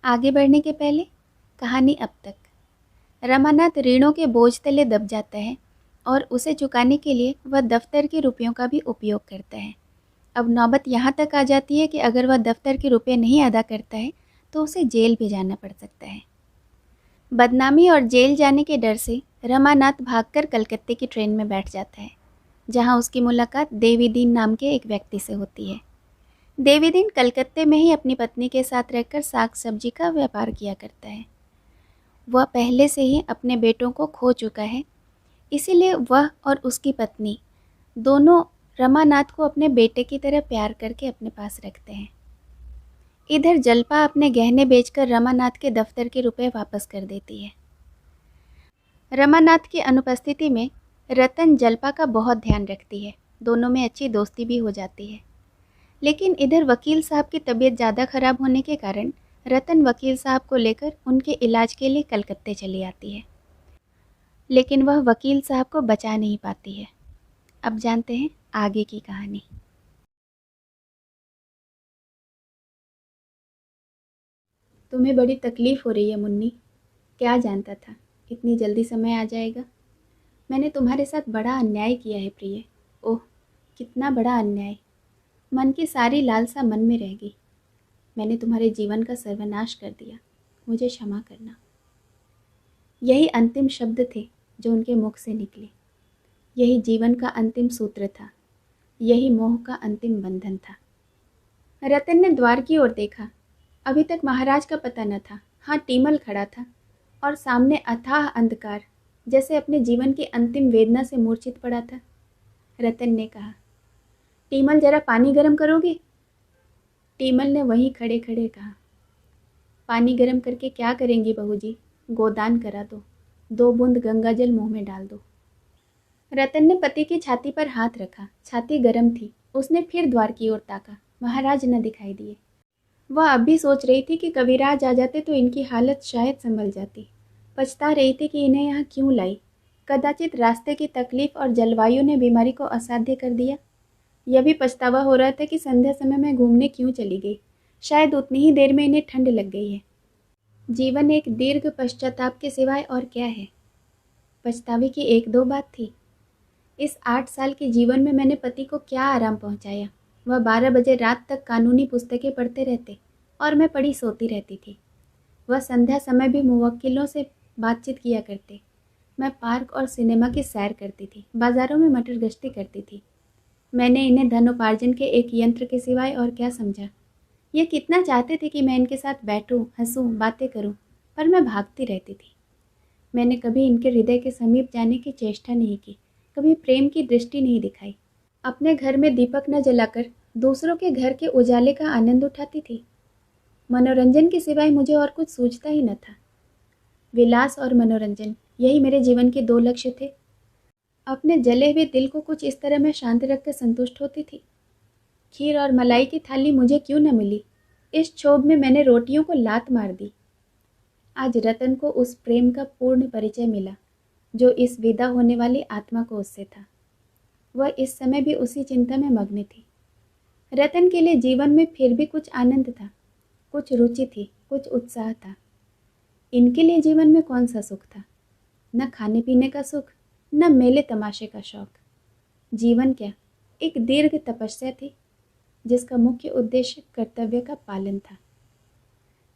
आगे बढ़ने के पहले कहानी अब तक। रमानाथ ऋणों के बोझ तले दब जाता है और उसे चुकाने के लिए वह दफ्तर के रुपयों का भी उपयोग करता है। अब नौबत यहाँ तक आ जाती है कि अगर वह दफ्तर के रुपये नहीं अदा करता है तो उसे जेल भी जाना पड़ सकता है। बदनामी और जेल जाने के डर से रमानाथ भागकर कलकत्ते की ट्रेन में बैठ जाता है, जहाँ उसकी मुलाकात देवीदीन नाम के एक व्यक्ति से होती है। देवीदीन कलकत्ते में ही अपनी पत्नी के साथ रहकर साग सब्जी का व्यापार किया करता है। वह पहले से ही अपने बेटों को खो चुका है, इसीलिए वह और उसकी पत्नी दोनों रमानाथ को अपने बेटे की तरह प्यार करके अपने पास रखते हैं। इधर जल्पा अपने गहने बेचकर रमानाथ के दफ्तर के रुपए वापस कर देती है। रमानाथ की अनुपस्थिति में रतन जल्पा का बहुत ध्यान रखती है। दोनों में अच्छी दोस्ती भी हो जाती है। लेकिन इधर वकील साहब की तबीयत ज़्यादा खराब होने के कारण रतन वकील साहब को लेकर उनके इलाज के लिए कलकत्ते चली आती है, लेकिन वह वकील साहब को बचा नहीं पाती है। अब जानते हैं आगे की कहानी। तुम्हें बड़ी तकलीफ़ हो रही है मुन्नी। क्या जानता था इतनी जल्दी समय आ जाएगा। मैंने तुम्हारे साथ बड़ा अन्याय किया है प्रिय। ओह, कितना बड़ा अन्याय। मन की सारी लालसा मन में रह गई। मैंने तुम्हारे जीवन का सर्वनाश कर दिया, मुझे क्षमा करना। यही अंतिम शब्द थे जो उनके मुख से निकले। यही जीवन का अंतिम सूत्र था, यही मोह का अंतिम बंधन था। रतन ने द्वार की ओर देखा। अभी तक महाराज का पता न था। हाँ, टीमल खड़ा था और सामने अथाह अंधकार, जैसे अपने जीवन की अंतिम वेदना से मूर्छित पड़ा था। रतन ने कहा, टीमल जरा पानी गर्म करोगे? टीमल ने वहीं खड़े खड़े कहा, पानी गर्म करके क्या करेंगी बहू जी, गोदान करा दो, 2 बूंद गंगाजल मुंह में डाल दो। रतन ने पति की छाती पर हाथ रखा। छाती गर्म थी। उसने फिर द्वार की ओर ताका। महाराज न दिखाई दिए। वह अब भी सोच रही थी कि कविराज आ जाते तो इनकी हालत शायद संभल जाती। पछता रही थी कि इन्हें यहाँ क्यों लाई। कदाचित रास्ते की तकलीफ और जलवायु ने बीमारी को असाध्य कर दिया। यह भी पछतावा हो रहा था कि संध्या समय में घूमने क्यों चली गई। शायद उतनी ही देर में इन्हें ठंड लग गई है। जीवन एक दीर्घ पश्चाताप के सिवाय और क्या है। पछतावे की 1-2 बात थी। इस 8 साल के जीवन में मैंने पति को क्या आराम पहुंचाया। वह 12 बजे रात तक कानूनी पुस्तकें पढ़ते रहते और मैं पड़ी सोती रहती थी। वह संध्या समय भी मुवक्किलों से बातचीत किया करते। मैं पार्क और सिनेमा की सैर करती थी, बाज़ारों में मटर गश्ती करती थी। मैंने इन्हें धनोपार्जन के एक यंत्र के सिवाय और क्या समझा। ये कितना चाहते थे कि मैं इनके साथ बैठूं, हंसूं, बातें करूं, पर मैं भागती रहती थी। मैंने कभी इनके हृदय के समीप जाने की चेष्टा नहीं की, कभी प्रेम की दृष्टि नहीं दिखाई। अपने घर में दीपक न जलाकर दूसरों के घर के उजाले का आनंद उठाती थी। मनोरंजन के सिवाय मुझे और कुछ सूझता ही न था। विलास और मनोरंजन, यही मेरे जीवन के 2 लक्ष्य थे। अपने जले हुए दिल को कुछ इस तरह मैं शांत रखकर संतुष्ट होती थी। खीर और मलाई की थाली मुझे क्यों न मिली। इस क्षोभ में मैंने रोटियों को लात मार दी। आज रतन को उस प्रेम का पूर्ण परिचय मिला जो इस विदा होने वाली आत्मा को उससे था। वह इस समय भी उसी चिंता में मग्न थी। रतन के लिए जीवन में फिर भी कुछ आनंद था, कुछ रुचि थी, कुछ उत्साह था। इनके लिए जीवन में कौन सा सुख था। न खाने पीने का सुख, न मेले तमाशे का शौक। जीवन क्या, एक दीर्घ तपस्या थी जिसका मुख्य उद्देश्य कर्तव्य का पालन था।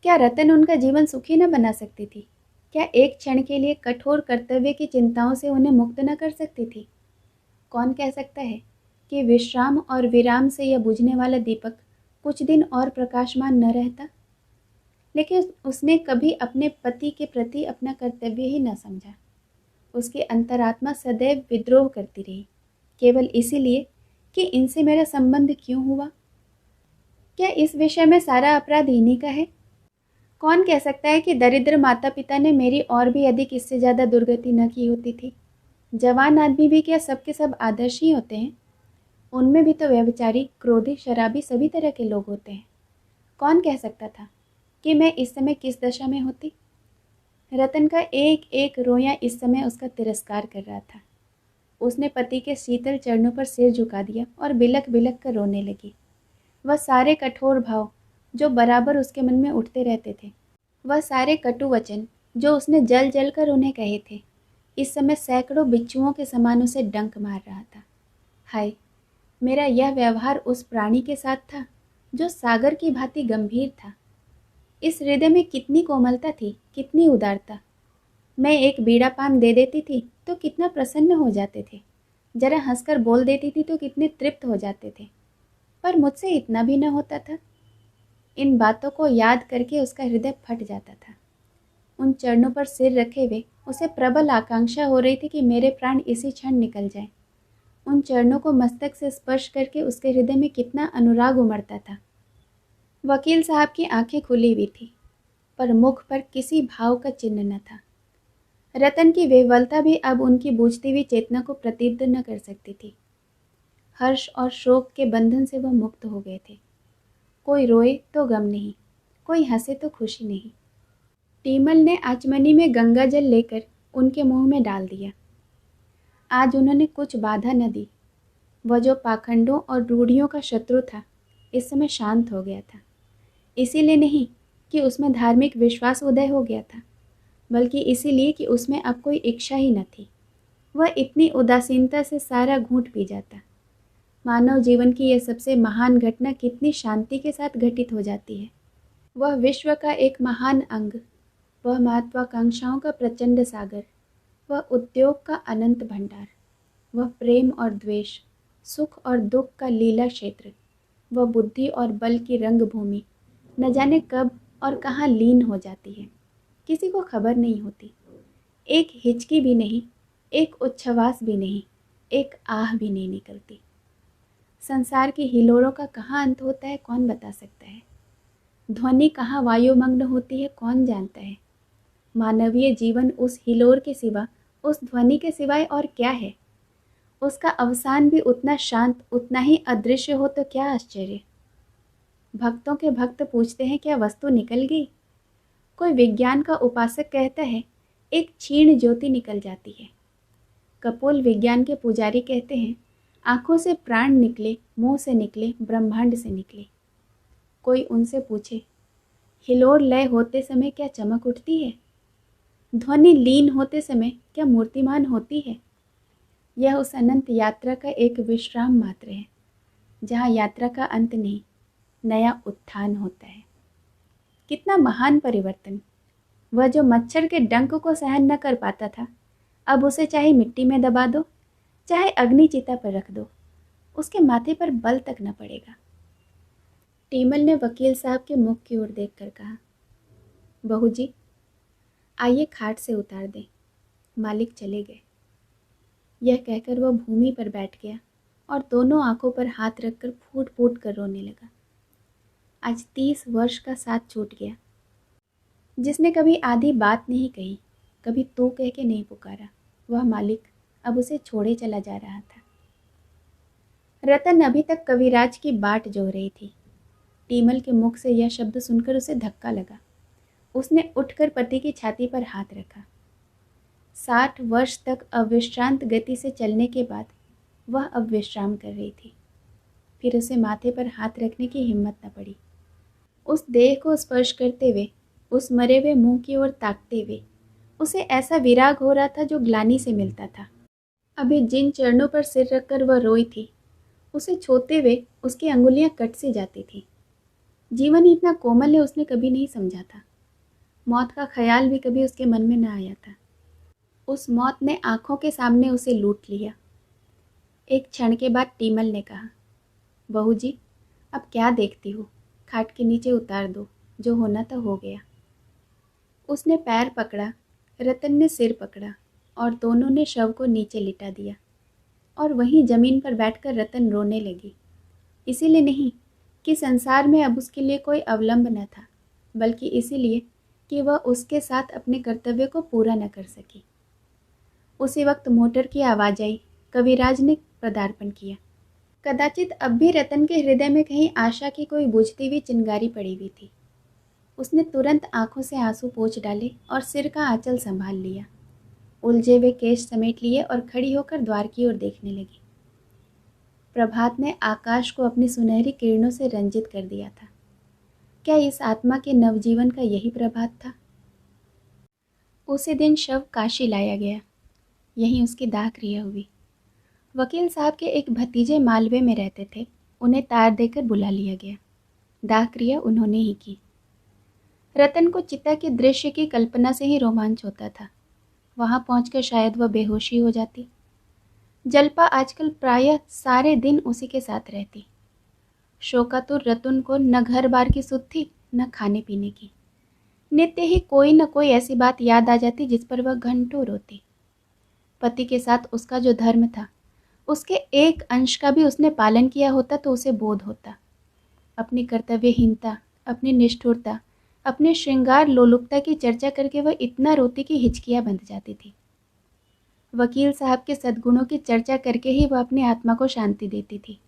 क्या रतन उनका जीवन सुखी न बना सकती थी? क्या एक क्षण के लिए कठोर कर्तव्य की चिंताओं से उन्हें मुक्त न कर सकती थी? कौन कह सकता है कि विश्राम और विराम से यह बुझने वाला दीपक कुछ दिन और प्रकाशमान न रहता। लेकिन उसने कभी अपने पति के प्रति अपना कर्तव्य ही न समझा। उसकी अंतरात्मा सदैव विद्रोह करती रही, केवल इसीलिए कि इनसे मेरा संबंध क्यों हुआ। क्या इस विषय में सारा अपराध इन्हीं का है? कौन कह सकता है कि दरिद्र माता पिता ने मेरी और भी अधिक इससे ज़्यादा दुर्गति न की होती थी। जवान आदमी भी क्या सब के सब आदर्श ही होते हैं? उनमें भी तो व्यभिचारी, क्रोधी, शराबी सभी तरह के लोग होते हैं। कौन कह सकता था कि मैं इस समय किस दशा में होती। रतन का एक एक रोया इस समय उसका तिरस्कार कर रहा था। उसने पति के शीतल चरणों पर सिर झुका दिया और बिलख बिलख कर रोने लगी। वह सारे कठोर भाव जो बराबर उसके मन में उठते रहते थे, वह सारे कटु वचन जो उसने जल जल कर उन्हें कहे थे, इस समय सैकड़ों बिच्छुओं के समान उसे डंक मार रहा था। हाय, मेरा यह व्यवहार उस प्राणी के साथ था जो सागर की भांति गंभीर था। इस हृदय में कितनी कोमलता थी, कितनी उदारता। मैं एक बीड़ा पान दे देती थी तो कितना प्रसन्न हो जाते थे, जरा हंसकर बोल देती थी तो कितने तृप्त हो जाते थे, पर मुझसे इतना भी न होता था। इन बातों को याद करके उसका हृदय फट जाता था। उन चरणों पर सिर रखे हुए उसे प्रबल आकांक्षा हो रही थी कि मेरे प्राण इसी क्षण निकल जाएं। उन चरणों को मस्तक से स्पर्श करके उसके हृदय में कितना अनुराग उमड़ता था। वकील साहब की आंखें खुली हुई थी, पर मुख पर किसी भाव का चिन्ह न था। रतन की विह्वलता भी अब उनकी बूझती हुई चेतना को प्रदीप्त न कर सकती थी। हर्ष और शोक के बंधन से वह मुक्त हो गए थे। कोई रोए तो गम नहीं, कोई हंसे तो खुशी नहीं। टीमल ने आचमनी में गंगा जल लेकर उनके मुंह में डाल दिया। आज उन्होंने कुछ बाधा न दी। वह जो पाखंडों और रूढ़ियों का शत्रु था, इस समय शांत हो गया था। इसीलिए नहीं कि उसमें धार्मिक विश्वास उदय हो गया था, बल्कि इसीलिए कि उसमें अब कोई इच्छा ही न थी। वह इतनी उदासीनता से सारा घूंट पी जाता। मानव जीवन की यह सबसे महान घटना कितनी शांति के साथ घटित हो जाती है। वह विश्व का एक महान अंग, वह महत्वाकांक्षाओं का प्रचंड सागर, वह उद्योग का अनंत भंडार, वह प्रेम और द्वेष, सुख और दुख का लीला क्षेत्र, वह बुद्धि और बल की रंगभूमि न जाने कब और कहाँ लीन हो जाती है, किसी को खबर नहीं होती। एक हिचकी भी नहीं, एक उच्छ्वास भी नहीं, एक आह भी नहीं निकलती। संसार की हिलोरों का कहाँ अंत होता है, कौन बता सकता है। ध्वनि कहाँ वायुमग्न होती है, कौन जानता है। मानवीय जीवन उस हिलोर के सिवा, उस ध्वनि के सिवाय और क्या है। उसका अवसान भी उतना शांत, उतना ही अदृश्य हो तो क्या आश्चर्य। भक्तों के भक्त पूछते हैं, क्या वस्तु निकल गई? कोई विज्ञान का उपासक कहता है, एक क्षीण ज्योति निकल जाती है। कपोल विज्ञान के पुजारी कहते हैं, आंखों से प्राण निकले, मुंह से निकले, ब्रह्मांड से निकले। कोई उनसे पूछे, हिलोर लय होते समय क्या चमक उठती है? ध्वनि लीन होते समय क्या मूर्तिमान होती है? यह उस अनंत यात्रा का एक विश्राम मात्र है, जहाँ यात्रा का अंत नहीं, नया उत्थान होता है। कितना महान परिवर्तन! वह जो मच्छर के डंक को सहन न कर पाता था, अब उसे चाहे मिट्टी में दबा दो, चाहे अग्नि चिता पर रख दो, उसके माथे पर बल तक न पड़ेगा। टीमल ने वकील साहब के मुख की ओर देखकर कहा, बहू जी, आइए खाट से उतार दें। मालिक चले गए। यह कहकर वह भूमि पर बैठ गया और दोनों आंखों पर हाथ रखकर फूट फूट कर रोने लगा। आज 30 वर्ष का साथ छूट गया। जिसने कभी आधी बात नहीं कही, कभी तू कह के नहीं पुकारा, वह मालिक अब उसे छोड़े चला जा रहा था। रतन अभी तक कविराज की बाट जो रही थी। टीमल के मुख से यह शब्द सुनकर उसे धक्का लगा। उसने उठकर पति की छाती पर हाथ रखा। 60 वर्ष तक अविश्रांत गति से चलने के बाद वह अब विश्राम कर रही थी। फिर उसे माथे पर हाथ रखने की हिम्मत न पड़ी। उस देह को स्पर्श करते हुए, उस मरे हुए मुंह की ओर ताकते हुए उसे ऐसा विराग हो रहा था जो ग्लानि से मिलता था। अभी जिन चरणों पर सिर रखकर वह रोई थी, उसे छूते हुए उसकी अंगुलियां कट सी जाती थी। जीवन इतना कोमल है, उसने कभी नहीं समझा था। मौत का ख्याल भी कभी उसके मन में न आया था। उस मौत ने आंखों के सामने उसे लूट लिया। एक क्षण के बाद टीमल ने कहा, बहू जी, अब क्या देखती हो, खाट के नीचे उतार दो, जो होना था हो गया। उसने पैर पकड़ा, रतन ने सिर पकड़ा और दोनों ने शव को नीचे लिटा दिया। और वहीं जमीन पर बैठकर रतन रोने लगी। इसीलिए नहीं कि संसार में अब उसके लिए कोई अवलंब न था, बल्कि इसीलिए कि वह उसके साथ अपने कर्तव्य को पूरा न कर सकी। उसी वक्त मोटर की आवाज़ आई। कविराज ने पदार्पण किया। कदाचित अब भी रतन के हृदय में कहीं आशा की कोई बुझती हुई चिंगारी पड़ी हुई थी। उसने तुरंत आंखों से आंसू पोंछ डाले और सिर का आंचल संभाल लिया, उलझे हुए केश समेट लिए और खड़ी होकर द्वार की ओर देखने लगी। प्रभात ने आकाश को अपनी सुनहरी किरणों से रंजित कर दिया था। क्या इस आत्मा के नवजीवन का यही प्रभात था? उसी दिन शव काशी लाया गया। यहीं उसकी दाह क्रिया हुई। वकील साहब के एक भतीजे मालवे में रहते थे। उन्हें तार देकर बुला लिया गया। दाह क्रिया उन्होंने ही की। रतन को चिता के दृश्य की कल्पना से ही रोमांच होता था। वहां पहुंचकर शायद वह बेहोशी हो जाती। जल्पा आजकल प्रायः सारे दिन उसी के साथ रहती। शोकातुर रतन को न घर बार की सुध थी, न खाने पीने की। नित्य ही कोई न कोई ऐसी बात याद आ जाती जिस पर वह घंटों रोती। पति के साथ उसका जो धर्म था, उसके एक अंश का भी उसने पालन किया होता तो उसे बोध होता। अपनी कर्तव्यहीनता, अपनी निष्ठुरता, अपने श्रृंगार लोलुपता की चर्चा करके वह इतना रोती कि हिचकियां बंध जाती थी। वकील साहब के सद्गुणों की चर्चा करके ही वह अपनी आत्मा को शांति देती थी।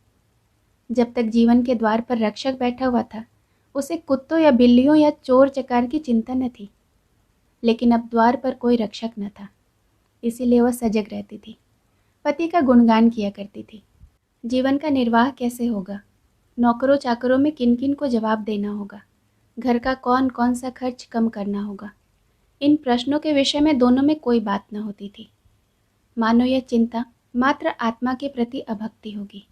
जब तक जीवन के द्वार पर रक्षक बैठा हुआ था, उसे कुत्तों या बिल्लियों या चोर चकार की चिंता न थी। लेकिन अब द्वार पर कोई रक्षक न था, इसीलिए वह सजग रहती थी। पति का गुणगान किया करती थी। जीवन का निर्वाह कैसे होगा, नौकरों चाकरों में किन किन को जवाब देना होगा, घर का कौन कौन सा खर्च कम करना होगा, इन प्रश्नों के विषय में दोनों में कोई बात न होती थी। मानो यह चिंता मात्र आत्मा के प्रति अभक्ति होगी।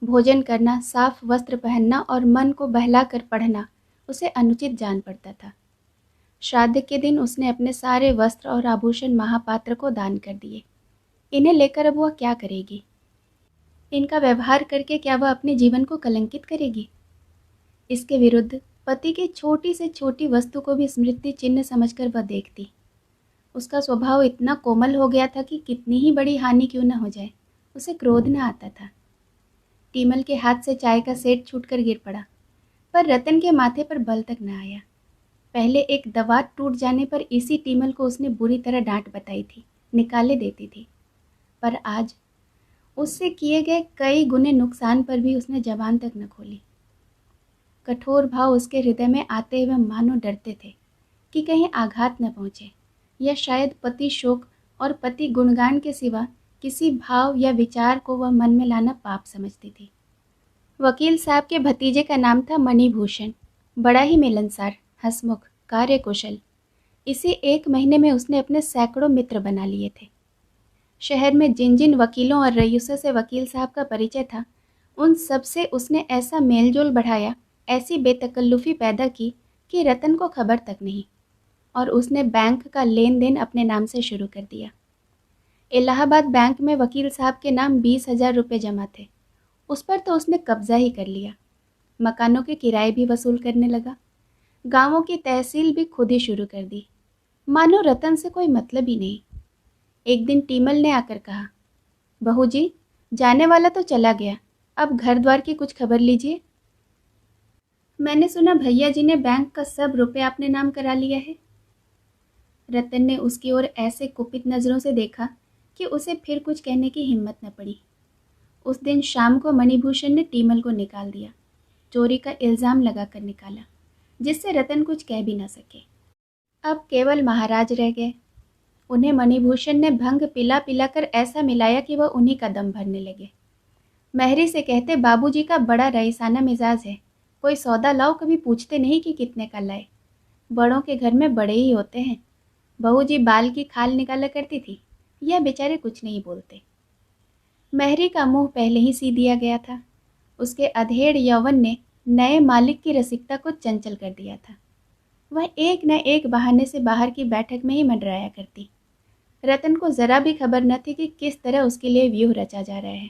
भोजन करना, साफ वस्त्र पहनना और मन को बहला कर पढ़ना उसे अनुचित जान पड़ता था। श्राद्ध के दिन उसने अपने सारे वस्त्र और आभूषण महापात्र को दान कर दिए। इन्हें लेकर अब वह क्या करेगी? इनका व्यवहार करके क्या वह अपने जीवन को कलंकित करेगी? इसके विरुद्ध पति की छोटी से छोटी वस्तु को भी स्मृति चिन्ह समझकर वह देखती। उसका स्वभाव इतना कोमल हो गया था कि कितनी ही बड़ी हानि क्यों न हो जाए, उसे क्रोध न आता था। टीमल के हाथ से चाय का सेट छूटकर गिर पड़ा, पर रतन के माथे पर बल तक न आया। पहले एक दवात टूट जाने पर इसी टीमल को उसने बुरी तरह डांट बताई थी, निकाले देती थी। पर आज उससे किए गए कई गुने नुकसान पर भी उसने जबान तक न खोली। कठोर भाव उसके हृदय में आते हुए मानो डरते थे कि कहीं आघात न पहुँचे, या शायद पति शोक और पति गुणगान के सिवा किसी भाव या विचार को वह मन में लाना पाप समझती थी। वकील साहब के भतीजे का नाम था मणिभूषण। बड़ा ही मिलनसार, हंसमुख, कार्यकुशल। इसी एक महीने में उसने अपने सैकड़ों मित्र बना लिए थे। शहर में जिन जिन वकीलों और रईसों से वकील साहब का परिचय था, उन सब से उसने ऐसा मेलजोल बढ़ाया, ऐसी बेतकल्लुफ़ी पैदा की कि रतन को खबर तक नहीं। और उसने बैंक का लेन देन अपने नाम से शुरू कर दिया। इलाहाबाद बैंक में वकील साहब के नाम 20,000 रुपये जमा थे। उस पर तो उसने कब्जा ही कर लिया। मकानों के किराए भी वसूल करने लगा। गांवों की तहसील भी खुद ही शुरू कर दी। मानो रतन से कोई मतलब ही नहीं। एक दिन टीमल ने आकर कहा, बहू जी, जाने वाला तो चला गया, अब घर द्वार की कुछ खबर लीजिए। मैंने सुना भैया जी ने बैंक का सब रुपये अपने नाम करा लिया है। रतन ने उसकी ओर ऐसे कुपित नज़रों से देखा कि उसे फिर कुछ कहने की हिम्मत न पड़ी। उस दिन शाम को मणिभूषण ने टीमल को निकाल दिया, चोरी का इल्ज़ाम लगाकर निकाला, जिससे रतन कुछ कह भी न सके। अब केवल महाराज रह गए। उन्हें मणिभूषण ने भंग पिला पिलाकर ऐसा मिलाया कि वह उन्हीं का दम भरने लगे। महरी से कहते, बाबूजी का बड़ा रईसाना मिजाज है, कोई सौदा लाओ कभी पूछते नहीं कि कितने का लाए। बड़ों के घर में बड़े ही होते हैं। बहू जी बाल की खाल निकाला करती थी, यह बेचारे कुछ नहीं बोलते। महरी का मुंह पहले ही सी दिया गया था। उसके अधेड़ यौवन ने नए मालिक की रसिकता को चंचल कर दिया था। वह एक न एक बहाने से बाहर की बैठक में ही मंडराया करती। रतन को जरा भी खबर न थी कि किस तरह उसके लिए व्यूह रचा जा रहा है।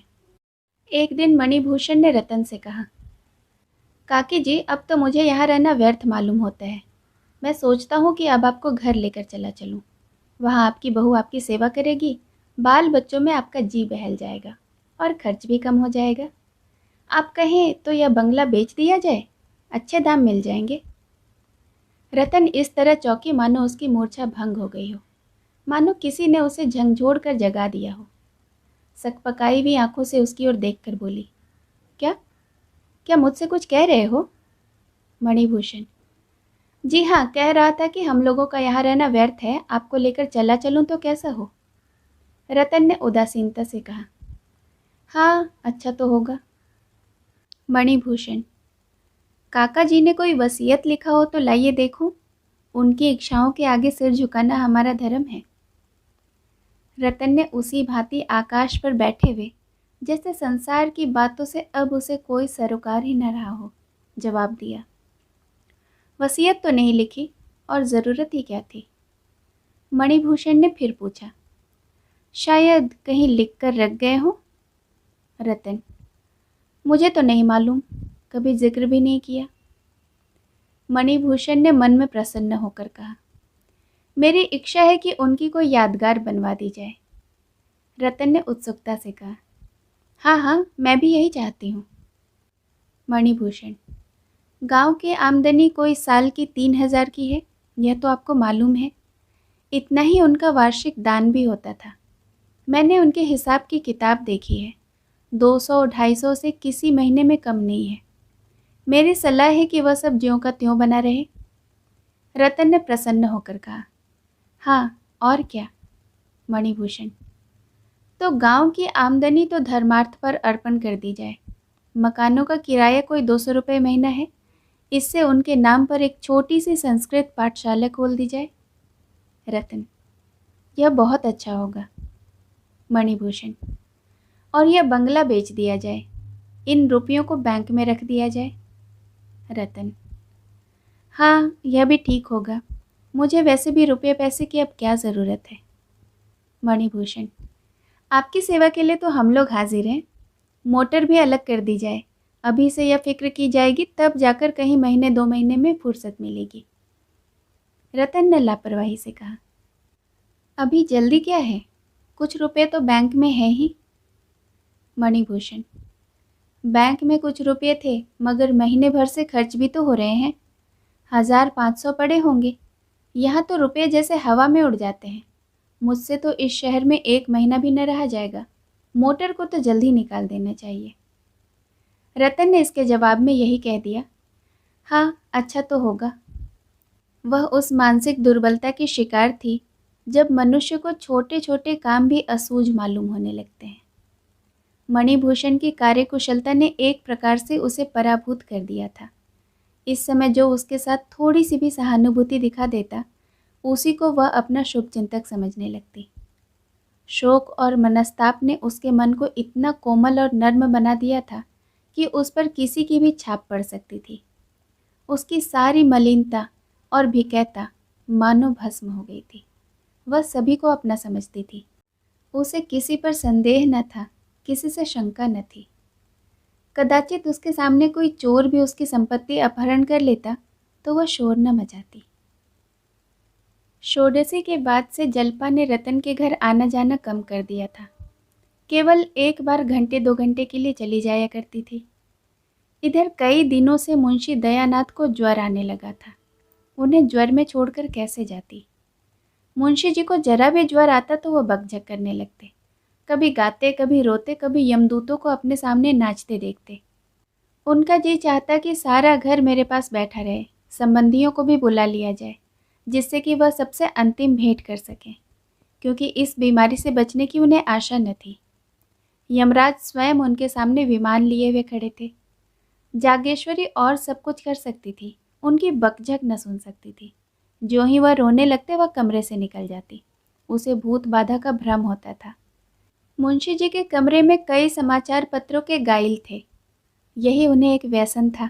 एक दिन मणिभूषण ने रतन से कहा, काकी जी, अब तो मुझे यहाँ रहना व्यर्थ मालूम होता है। मैं सोचता हूँ कि अब आपको घर लेकर चला चलूँ। वहाँ आपकी बहू आपकी सेवा करेगी, बाल बच्चों में आपका जी बहल जाएगा और खर्च भी कम हो जाएगा। आप कहें तो यह बंगला बेच दिया जाए, अच्छे दाम मिल जाएंगे। रतन इस तरह चौंकी मानो उसकी मूर्छा भंग हो गई हो, मानो किसी ने उसे झंझोड़ कर जगा दिया हो। सकपकाई हुई आंखों से उसकी ओर देखकर बोली, क्या क्या मुझसे कुछ कह रहे हो? मणिभूषण, जी हाँ, कह रहा था कि हम लोगों का यहाँ रहना व्यर्थ है, आपको लेकर चला चलूँ तो कैसा हो? रतन ने उदासीनता से कहा, हाँ, अच्छा तो होगा। मणिभूषण, काका जी ने कोई वसीयत लिखा हो तो लाइए देखूं। उनकी इच्छाओं के आगे सिर झुकाना हमारा धर्म है। रतन ने उसी भांति आकाश पर बैठे हुए, जैसे संसार की बातों से अब उसे कोई सरोकार ही न रहा हो, जवाब दिया। वसीयत तो नहीं लिखी, और ज़रूरत ही क्या थी? मणिभूषण ने फिर पूछा। शायद कहीं लिख कर रख गए हो? रतन, मुझे तो नहीं मालूम, कभी जिक्र भी नहीं किया। मणिभूषण ने मन में प्रसन्न होकर कहा, मेरी इच्छा है कि उनकी कोई यादगार बनवा दी जाए। रतन ने उत्सुकता से कहा, हाँ हाँ, मैं भी यही चाहती हूँ। मणिभूषण, गांव की आमदनी कोई साल की 3,000 की है, यह तो आपको मालूम है। इतना ही उनका वार्षिक दान भी होता था। मैंने उनके हिसाब की किताब देखी है, 200-250 से किसी महीने में कम नहीं है। मेरी सलाह है कि वह सब ज्यों का त्यों बना रहे। रतन ने प्रसन्न होकर कहा, हाँ और क्या? मणिभूषण, तो गांव की आमदनी तो धर्मार्थ पर अर्पण कर दी जाए। मकानों का किराया कोई 200 रुपये महीना है, इससे उनके नाम पर एक छोटी सी संस्कृत पाठशाला खोल दी जाए। रतन, यह बहुत अच्छा होगा। मणिभूषण, और यह बंगला बेच दिया जाए, इन रुपयों को बैंक में रख दिया जाए। रतन, हाँ यह भी ठीक होगा, मुझे वैसे भी रुपये पैसे की अब क्या ज़रूरत है। मणिभूषण, आपकी सेवा के लिए तो हम लोग हाजिर हैं। मोटर भी अलग कर दी जाए, अभी से यह फिक्र की जाएगी, तब जाकर कहीं महीने 2 महीने में फुर्सत मिलेगी। रतन ने लापरवाही से कहा, अभी जल्दी क्या है, कुछ रुपए तो बैंक में है ही। मणिभूषण, बैंक में कुछ रुपये थे, मगर महीने भर से खर्च भी तो हो रहे हैं। 1,500 पड़े होंगे। यहाँ तो रुपये जैसे हवा में उड़ जाते हैं। मुझसे तो इस शहर में 1 महीना भी न रहा जाएगा। मोटर को तो जल्दी निकाल देना चाहिए। रतन ने इसके जवाब में यही कह दिया, हाँ अच्छा तो होगा। वह उस मानसिक दुर्बलता की शिकार थी जब मनुष्य को छोटे छोटे काम भी असूझ मालूम होने लगते हैं। मणिभूषण की कार्यकुशलता ने एक प्रकार से उसे पराभूत कर दिया था। इस समय जो उसके साथ थोड़ी सी भी सहानुभूति दिखा देता, उसी को वह अपना शुभचिंतक समझने लगती। शोक और मनस्ताप ने उसके मन को इतना कोमल और नर्म बना दिया था कि उस पर किसी की भी छाप पड़ सकती थी। उसकी सारी मलिनता और भिकैता मानो भस्म हो गई थी। वह सभी को अपना समझती थी। उसे किसी पर संदेह न था, किसी से शंका न थी। कदाचित उसके सामने कोई चोर भी उसकी संपत्ति अपहरण कर लेता तो वह शोर न मचाती। षोडशी के बाद से जल्पा ने रतन के घर आना जाना कम कर दिया था। केवल एक बार घंटे 2 घंटे के लिए चली जाया करती थी। इधर कई दिनों से मुंशी दयानाथ को ज्वर आने लगा था। उन्हें ज्वर में छोड़कर कैसे जाती? मुंशी जी को जरा भी ज्वर आता तो वह बकझक करने लगते। कभी गाते, कभी रोते, कभी यमदूतों को अपने सामने नाचते देखते। उनका जी चाहता कि सारा घर मेरे पास बैठा रहे, संबंधियों को भी बुला लिया जाए, जिससे कि वह सबसे अंतिम भेंट कर सकें, क्योंकि इस बीमारी से बचने की उन्हें आशा न थी। यमराज स्वयं उनके सामने विमान लिए हुए खड़े थे। जागेश्वरी और सब कुछ कर सकती थी, उनकी बकझक न सुन सकती थी। जो ही वह रोने लगते वह कमरे से निकल जाती। उसे भूत बाधा का भ्रम होता था। मुंशी जी के कमरे में कई समाचार पत्रों के गाइल थे। यही उन्हें एक व्यसन था।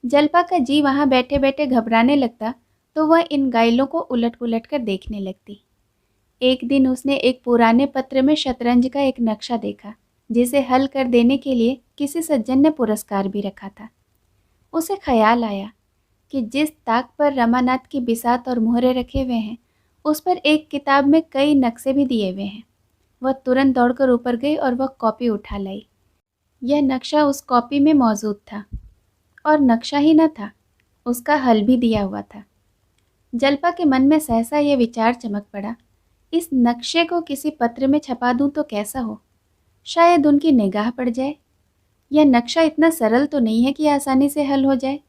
जल्पा का जी वहाँ बैठे बैठे घबराने लगता तो वह इन गाइलों को उलट पुलट कर देखने लगती। एक दिन उसने एक पुराने पत्र में शतरंज का एक नक्शा देखा, जिसे हल कर देने के लिए किसी सज्जन ने पुरस्कार भी रखा था। उसे ख्याल आया कि जिस ताक पर रमानाथ की बिसात और मोहरे रखे हुए हैं, उस पर एक किताब में कई नक्शे भी दिए हुए हैं। वह तुरंत दौड़कर ऊपर गई और वह कॉपी उठा लाई। यह नक्शा उस कॉपी में मौजूद था, और नक्शा ही न था, उसका हल भी दिया हुआ था। जल्पा के मन में सहसा यह विचार चमक पड़ा, इस नक्शे को किसी पत्र में छपा दूं तो कैसा हो? शायद उनकी निगाह पड़ जाए। यह नक्शा इतना सरल तो नहीं है कि आसानी से हल हो जाए।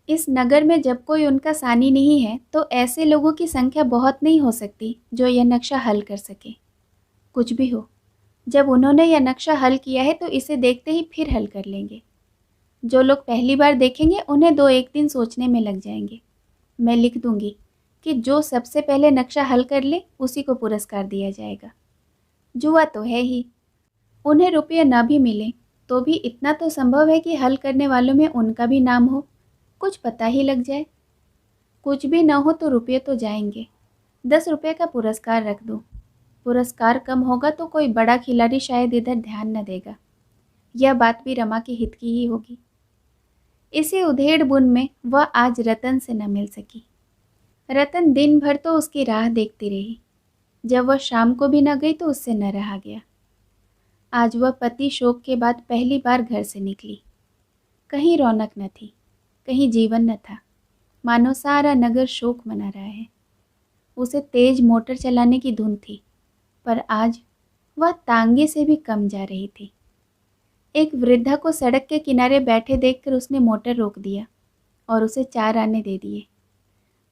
इस नगर में जब कोई उनका सानी नहीं है तो ऐसे लोगों की संख्या बहुत नहीं हो सकती जो यह नक्शा हल कर सके। कुछ भी हो, जब उन्होंने यह नक्शा हल किया है तो इसे देखते ही फिर हल कर लेंगे। जो लोग पहली बार देखेंगे उन्हें 2-1 दिन सोचने में लग जाएंगे। मैं लिख दूंगी कि जो सबसे पहले नक्शा हल कर ले उसी को पुरस्कार दिया जाएगा। जुआ तो है ही, उन्हें रुपये न भी मिले तो भी इतना तो संभव है कि हल करने वालों में उनका भी नाम हो, कुछ पता ही लग जाए। कुछ भी न हो तो रुपये तो जाएंगे। 10 रुपये का पुरस्कार रख दूँ। पुरस्कार कम होगा तो कोई बड़ा खिलाड़ी शायद इधर ध्यान न देगा। यह बात भी रमा के हित की ही होगी। इसी उधेड़-बुन में वह आज रतन से न मिल सकी। रतन दिन भर तो उसकी राह देखती रही। जब वह शाम को भी न गई तो उससे न रहा गया। आज वह पति शोक के बाद पहली बार घर से निकली। कहीं रौनक न थी, कहीं जीवन न था, मानो सारा नगर शोक मना रहा है। उसे तेज मोटर चलाने की धुन थी, पर आज वह तांगे से भी कम जा रही थी। एक वृद्धा को सड़क के किनारे बैठे देखकर उसने मोटर रोक दिया और उसे 4 आने दे दिए।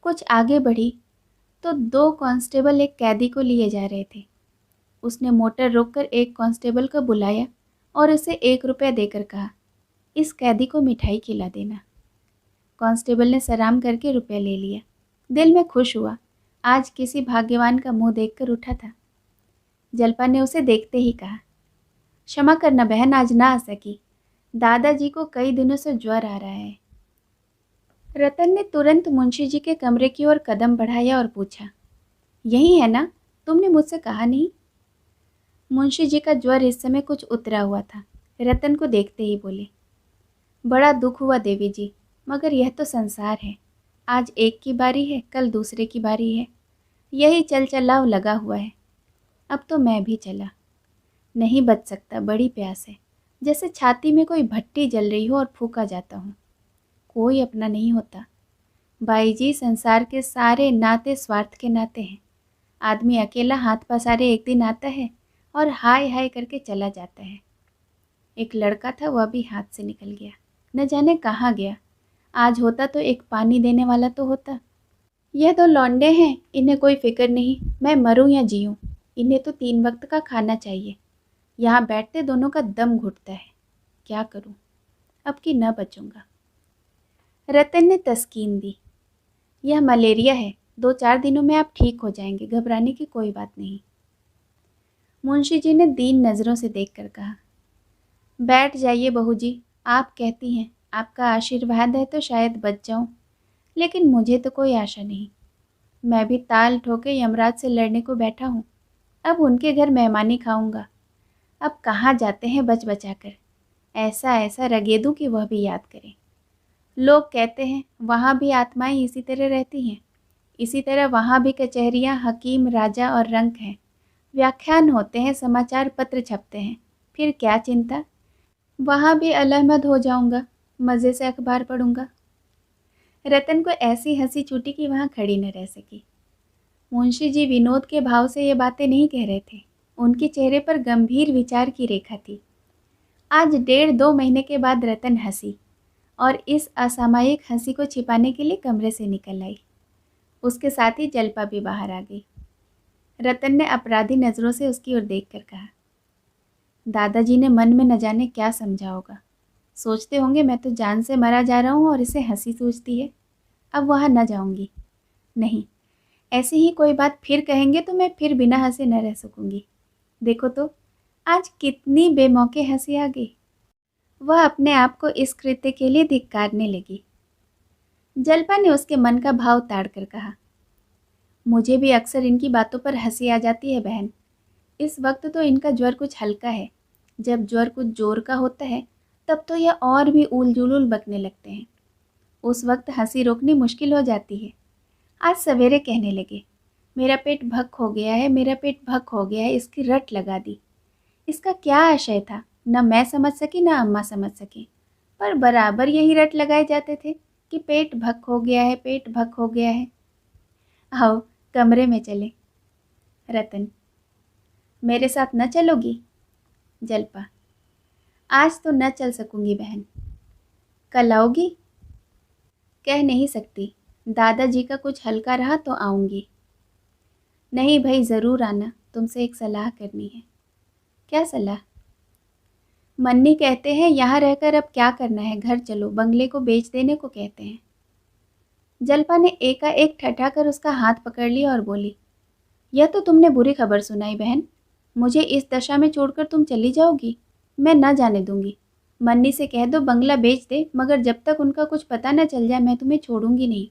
कुछ आगे बढ़ी तो 2 कांस्टेबल एक कैदी को लिए जा रहे थे। उसने मोटर रोककर एक कांस्टेबल को बुलाया और उसे 1 रुपया देकर कहा, इस कैदी को मिठाई खिला देना। कांस्टेबल ने सलाम करके रुपया ले लिया। दिल में खुश हुआ, आज किसी भाग्यवान का मुंह देखकर उठा था। जल्पा ने उसे देखते ही कहा, क्षमा करना बहन, आज ना आ सकी। दादाजी को कई दिनों से ज्वर आ रहा है। रतन ने तुरंत मुंशी जी के कमरे की ओर कदम बढ़ाया और पूछा, यही है ना, तुमने मुझसे कहा नहीं? मुंशी जी का ज्वर इस समय कुछ उतरा हुआ था। रतन को देखते ही बोले, बड़ा दुख हुआ देवी जी, मगर यह तो संसार है। आज एक की बारी है, कल दूसरे की बारी है। यही चल चलाव लगा हुआ है। अब तो मैं भी चला, नहीं बच सकता, बड़ी प्यास है, जैसे छाती में कोई भट्टी जल रही हो और फूका जाता हूँ। कोई अपना नहीं होता। बाई जी, संसार के सारे नाते स्वार्थ के नाते हैं। आदमी अकेला हाथ पसारे एक दिन आता है और हाय हाय करके चला जाता है। एक लड़का था, वह भी हाथ से निकल गया, न जाने कहाँ गया। आज होता तो एक पानी देने वाला तो होता। यह 2 लौंडे हैं, इन्हें कोई फिक्र नहीं मैं मरूं या जीऊं। इन्हें तो 3 वक्त का खाना चाहिए। यहाँ बैठते दोनों का दम घुटता है। क्या करूं, अब की न बचूंगा। रतन ने तस्कीन दी, यह मलेरिया है, 2-4 दिनों में आप ठीक हो जाएंगे, घबराने की कोई बात नहीं। मुंशी जी ने दीन नज़रों से देखकर कहा, बैठ जाइए बहू जी, आप कहती हैं, आपका आशीर्वाद है तो शायद बच जाऊं, लेकिन मुझे तो कोई आशा नहीं। मैं भी ताल ठोके यमराज से लड़ने को बैठा हूँ। अब उनके घर मेहमानी खाऊंगा। अब कहाँ जाते हैं बच बचा कर, ऐसा ऐसा रगे दूँ कि वह भी याद करें। लोग कहते हैं वहाँ भी आत्माएं इसी तरह रहती हैं, इसी तरह वहाँ भी कचहरियाँ, हकीम, राजा और रंक हैं। व्याख्यान होते हैं, समाचार पत्र छपते हैं, फिर क्या चिंता। वहाँ भी अलहमद हो जाऊँगा, मज़े से अखबार पढ़ूँगा। रतन को ऐसी हंसी छूटी कि वहाँ खड़ी न रह सकी। मुंशी जी विनोद के भाव से ये बातें नहीं कह रहे थे, उनके चेहरे पर गंभीर विचार की रेखा थी। आज 1.5-2 महीने के बाद रतन हंसी और इस असामयिक हंसी को छिपाने के लिए कमरे से निकल आई। उसके साथ ही जल्पा भी बाहर आ गई। रतन ने अपराधी नज़रों से उसकी ओर देखकर कहा, दादाजी ने मन में न जाने क्या समझा होगा। सोचते होंगे मैं तो जान से मरा जा रहा हूँ और इसे हंसी सूझती है। अब वहाँ न जाऊँगी। नहीं, ऐसी ही कोई बात फिर कहेंगे तो मैं फिर बिना हंसे न रह सकूँगी। देखो तो आज कितनी बेमौके हंसी आ गई। वह अपने आप को इस कृत्य के लिए धिक्कारने लगी। जल्पा ने उसके मन का भाव ताड़कर कहा, मुझे भी अक्सर इनकी बातों पर हंसी आ जाती है बहन। इस वक्त तो इनका ज्वर कुछ हल्का है, जब ज्वर कुछ जोर का होता है तब तो यह और भी उल जुलूल बकने लगते हैं। उस वक्त हंसी रोकनी मुश्किल हो जाती है। आज सवेरे कहने लगे, मेरा पेट भक हो गया है, मेरा पेट भक हो गया है, इसकी रट लगा दी। इसका क्या आशय था, न मैं समझ सकी न अम्मा समझ सकी, पर बराबर यही रट लगाए जाते थे कि पेट भक हो गया है, पेट भक हो गया है। आओ कमरे में चले। रतन, मेरे साथ न चलोगी? जल्पा, आज तो न चल सकूंगी बहन। कल आओगी? कह नहीं सकती, दादाजी का कुछ हल्का रहा तो आऊँगी। नहीं भाई, ज़रूर आना, तुमसे एक सलाह करनी है। क्या सलाह? मन्नी कहते हैं यहाँ रहकर अब क्या करना है, घर चलो, बंगले को बेच देने को कहते हैं। जल्पा ने एकाएक ठठाकर उसका हाथ पकड़ लिया और बोली, यह तो तुमने बुरी खबर सुनाई बहन। मुझे इस दशा में छोड़कर तुम चली जाओगी? मैं न जाने दूंगी। मन्नी से कह दो बंगला बेच दे, मगर जब तक उनका कुछ पता न चल जाए मैं तुम्हें छोड़ूंगी नहीं।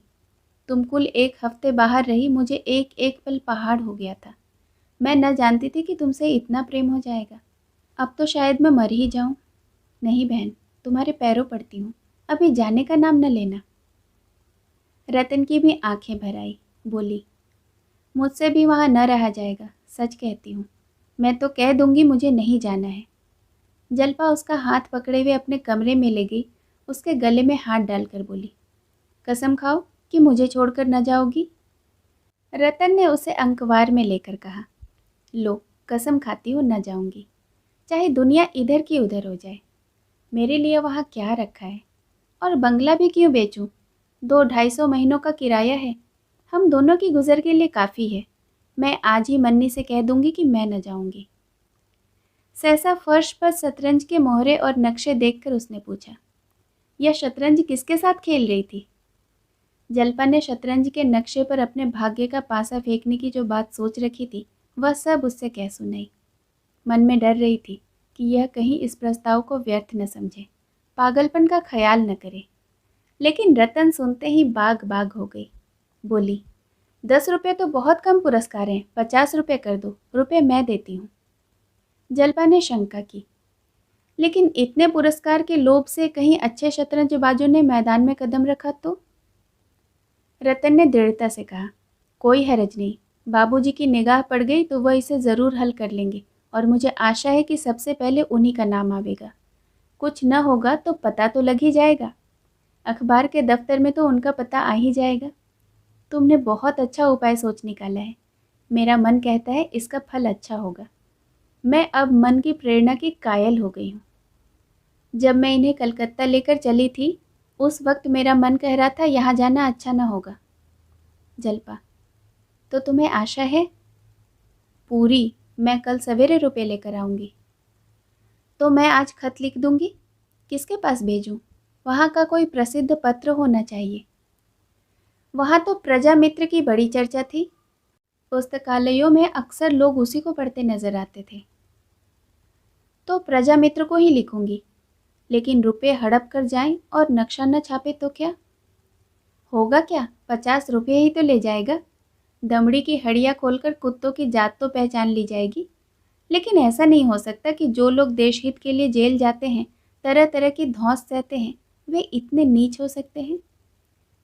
तुम कुल 1 हफ्ते बाहर रही, मुझे एक एक पल पहाड़ हो गया था। मैं न जानती थी कि तुमसे इतना प्रेम हो जाएगा। अब तो शायद मैं मर ही जाऊं। नहीं बहन, तुम्हारे पैरों पड़ती हूँ, अभी जाने का नाम न लेना। रतन की भी आंखें भर आई, बोली, मुझसे भी वहाँ न रहा जाएगा, सच कहती हूँ। मैं तो कह दूंगी मुझे नहीं जाना है। जल्पा उसका हाथ पकड़े हुए अपने कमरे में ले गई, उसके गले में हाथ डालकर बोली, कसम खाओ कि मुझे छोड़कर न जाओगी। रतन ने उसे अंकवार में लेकर कहा, लो कसम खाती हूँ न जाऊंगी, चाहे दुनिया इधर की उधर हो जाए। मेरे लिए वहाँ क्या रखा है, और बंगला भी क्यों बेचूं? 200-250 महीनों का किराया है, हम दोनों की गुजर के लिए काफ़ी है। मैं आज ही मन्नी से कह दूंगी कि मैं न जाऊंगी। सहसा फर्श पर शतरंज के मोहरे और नक्शे देखकर उसने पूछा, यह शतरंज किसके साथ खेल रही थी? जल्पा ने शतरंज के नक्शे पर अपने भाग्य का पासा फेंकने की जो बात सोच रखी थी, वह सब उससे कह सुनाई। मन में डर रही थी कि यह कहीं इस प्रस्ताव को व्यर्थ न समझे, पागलपन का ख्याल न करे। लेकिन रतन सुनते ही बाग बाग हो गई। बोली, 10 रुपये तो बहुत कम पुरस्कार हैं, 50 रुपये कर दो, रुपये मैं देती हूँ। जल्पा ने शंका की, लेकिन इतने पुरस्कार के लोभ से कहीं अच्छे शतरंजबाजों ने मैदान में कदम रखा तो? रतन ने दृढ़ता से कहा, कोई हरज नहीं, बाबूजी की निगाह पड़ गई तो वह इसे ज़रूर हल कर लेंगे, और मुझे आशा है कि सबसे पहले उन्हीं का नाम आवेगा। कुछ न होगा तो पता तो लग ही जाएगा, अखबार के दफ्तर में तो उनका पता आ ही जाएगा। तुमने बहुत अच्छा उपाय सोच निकाला है, मेरा मन कहता है इसका फल अच्छा होगा। मैं अब मन की प्रेरणा की कायल हो गई हूँ। जब मैं इन्हें कलकत्ता लेकर चली थी, उस वक्त मेरा मन कह रहा था यहाँ जाना अच्छा न होगा। जल्पा, तो तुम्हें आशा है? पूरी, मैं कल सवेरे रुपये लेकर आऊँगी। तो मैं आज खत लिख दूँगी, किसके पास भेजूँ? वहाँ का कोई प्रसिद्ध पत्र होना चाहिए। वहाँ तो प्रजा मित्र की बड़ी चर्चा थी, पुस्तकालयों में अक्सर लोग उसी को पढ़ते नजर आते थे। तो प्रजा मित्र को ही लिखूंगी, लेकिन रुपये हड़प कर जाएं और नक्शा न छापे तो क्या होगा? क्या 50 रुपये ही तो ले जाएगा। दमड़ी की हड़िया खोलकर कुत्तों की जात तो पहचान ली जाएगी। लेकिन ऐसा नहीं हो सकता कि जो लोग देश हित के लिए जेल जाते हैं, तरह तरह की धौंस सहते हैं, वे इतने नीच हो सकते हैं।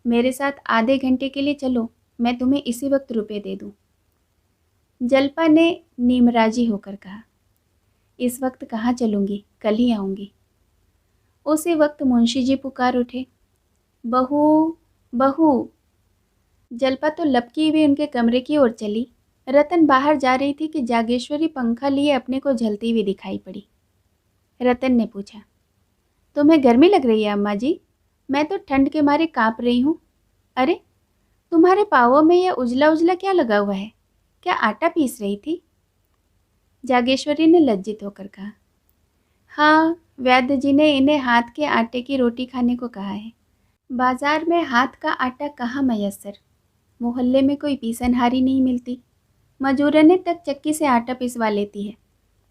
मेरे साथ आधे घंटे के लिए चलो, मैं तुम्हें इसी वक्त रुपये दे दूँ। जल्पा ने नीमराजी होकर कहा, इस वक्त कहाँ चलूँगी, कल ही आऊँगी। उसी वक्त मुंशी जी पुकार उठे, बहू बहू। जल्पा तो लपकी हुई उनके कमरे की ओर चली। रतन बाहर जा रही थी कि जागेश्वरी पंखा लिए अपने को झलती हुई दिखाई पड़ी। रतन ने पूछा, तुम्हें गर्मी लग रही है अम्मा जी? मैं तो ठंड के मारे काँप रही हूँ। अरे, तुम्हारे पाँवों में यह उजला उजला क्या लगा हुआ है? क्या आटा पीस रही थी? जागेश्वरी ने लज्जित होकर कहा, हाँ, वैद्य जी ने इन्हें हाथ के आटे की रोटी खाने को कहा है। बाजार में हाथ का आटा कहाँ मयस्सर, मोहल्ले में कोई पीसनहारी नहीं मिलती, मजूरने तक चक्की से आटा पिसवा लेती है।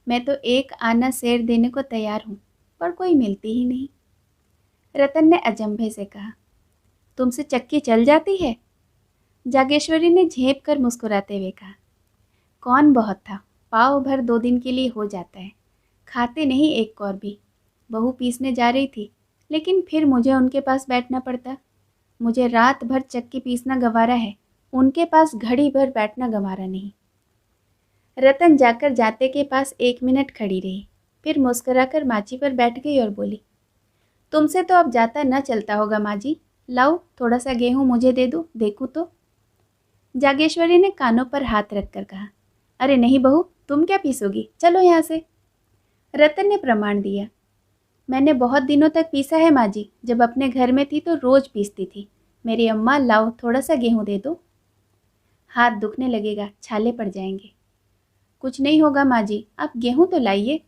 मैं तो एक आना शेर देने को तैयार हूँ, पर कोई मिलती ही नहीं। रतन ने अजंभे से कहा, तुमसे चक्की चल जाती है? जागेश्वरी ने झेप कर मुस्कुराते हुए कहा, कौन बहुत था, पाव भर 2 दिन के लिए हो जाता है, खाते नहीं एक कौर भी। बहू पीसने जा रही थी, लेकिन फिर मुझे उनके पास बैठना पड़ता। मुझे रात भर चक्की पीसना गंवारा है, उनके पास घड़ी भर बैठना गंवारा नहीं। रतन जाकर जाते के पास 1 मिनट खड़ी रही, फिर मुस्कुराकर माची पर बैठ गई और बोली, तुमसे तो अब जाता न चलता होगा माँ जी, लाओ थोड़ा सा गेहूँ मुझे दे दो, देखूँ तो। जागेश्वरी ने कानों पर हाथ रखकर कहा, अरे नहीं बहू, तुम क्या पीसोगी, चलो यहाँ से। रतन ने प्रमाण दिया, मैंने बहुत दिनों तक पीसा है माँ जी, जब अपने घर में थी तो रोज़ पीसती थी। मेरी अम्मा, लाओ थोड़ा सा गेहूँ दे दो। हाथ दुखने लगेगा, छाले पड़ जाएंगे। कुछ नहीं होगा माँ जी, आप गेहूँ तो लाइए।